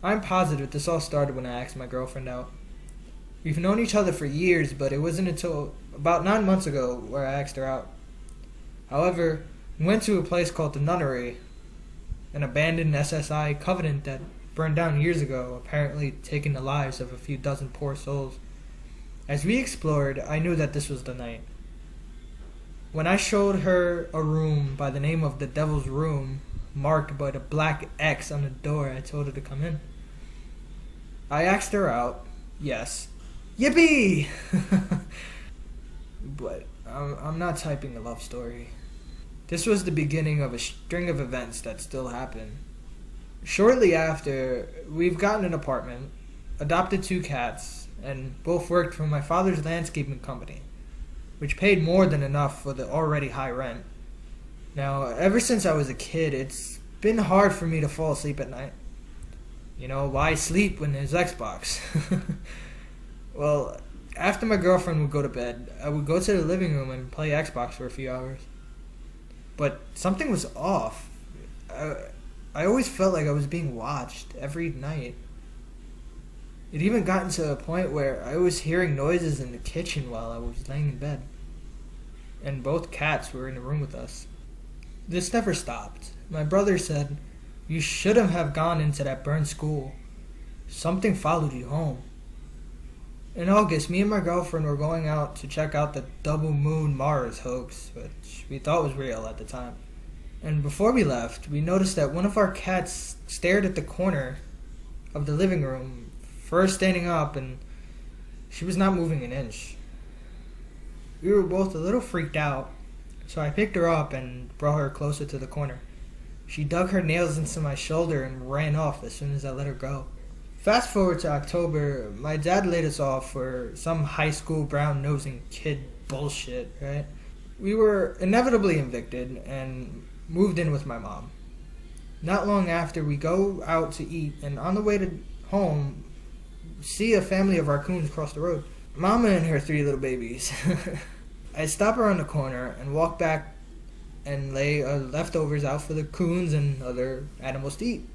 I'm positive this all started when I asked my girlfriend out. We've known each other for years, but it wasn't until about 9 months ago where I asked her out. However, we went to a place called the Nunnery, an abandoned SSI covenant that burned down years ago, apparently taking the lives of a few dozen poor souls. As we explored, I knew that this was the night. When I showed her a room by the name of the Devil's Room, marked by the black X on the door, I told her to come in. I asked her out, yes. Yippee! But I'm not typing a love story. This was the beginning of a string of events that still happen. Shortly after, we've gotten an apartment, adopted 2 cats, and both worked for my father's landscaping company, which paid more than enough for the already high rent. Now, ever since I was a kid, it's been hard for me to fall asleep at night. You know, why sleep when there's Xbox? Well, after my girlfriend would go to bed, I would go to the living room and play Xbox for a few hours. But something was off. I always felt like I was being watched every night. It even gotten to a point where I was hearing noises in the kitchen while I was laying in bed. And both cats were in the room with us. This never stopped. My brother said, "You shouldn't have gone into that burned school. Something followed you home." In August, me and my girlfriend were going out to check out the double moon Mars hoax, which we thought was real at the time. And before we left, we noticed that one of our cats stared at the corner of the living room, first standing up, and she was not moving an inch. We were both a little freaked out, so I picked her up and brought her closer to the corner. She dug her nails into my shoulder and ran off as soon as I let her go. Fast forward to October, my dad laid us off for some high school brown-nosing kid bullshit, right? We were inevitably evicted and moved in with my mom. Not long after, we go out to eat, and on the way to home, see a family of raccoons cross the road. Mama and her 3 little babies. I stop around the corner and walk back and lay leftovers out for the coons and other animals to eat.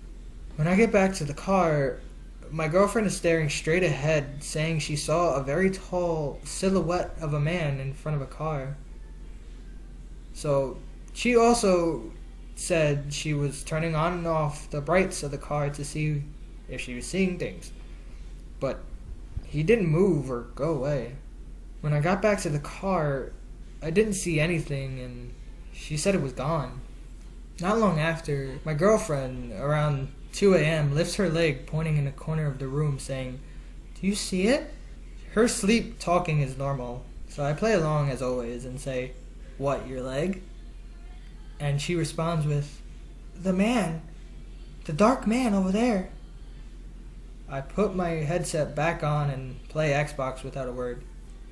When I get back to the car, my girlfriend is staring straight ahead, saying she saw a very tall silhouette of a man in front of a car. So she also said she was turning on and off the brights of the car to see if she was seeing things. But he didn't move or go away. When I got back to the car, I didn't see anything, and she said it was gone. Not long after, my girlfriend, around 2 a.m., lifts her leg, pointing in the corner of the room, saying, "Do you see it?" Her sleep talking is normal, so I play along as always and say, "What, your leg?" And she responds with, "The man, the dark man over there." I put my headset back on and play Xbox without a word.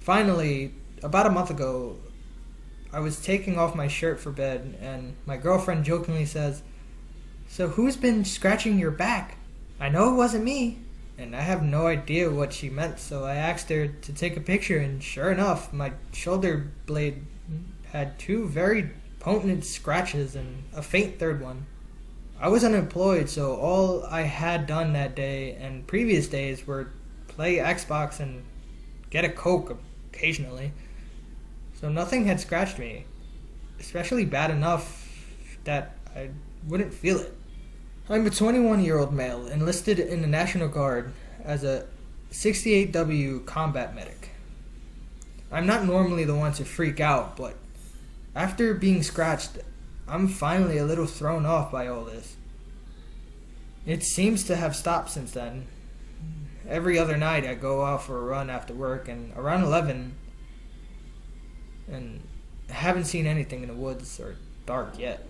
Finally, about a month ago, I was taking off my shirt for bed, and my girlfriend jokingly says, "So who's been scratching your back? I know it wasn't me." And I have no idea what she meant, so I asked her to take a picture, and sure enough, my shoulder blade had 2 very potent scratches and a faint third one. I was unemployed, so all I had done that day and previous days were play Xbox and get a Coke occasionally. So nothing had scratched me, especially bad enough that I wouldn't feel it. I'm a 21-year-old male enlisted in the National Guard as a 68W combat medic. I'm not normally the one to freak out, but after being scratched, I'm finally a little thrown off by all this. It seems to have stopped since then. Every other night I go out for a run after work, and around 11, and I haven't seen anything in the woods or dark yet.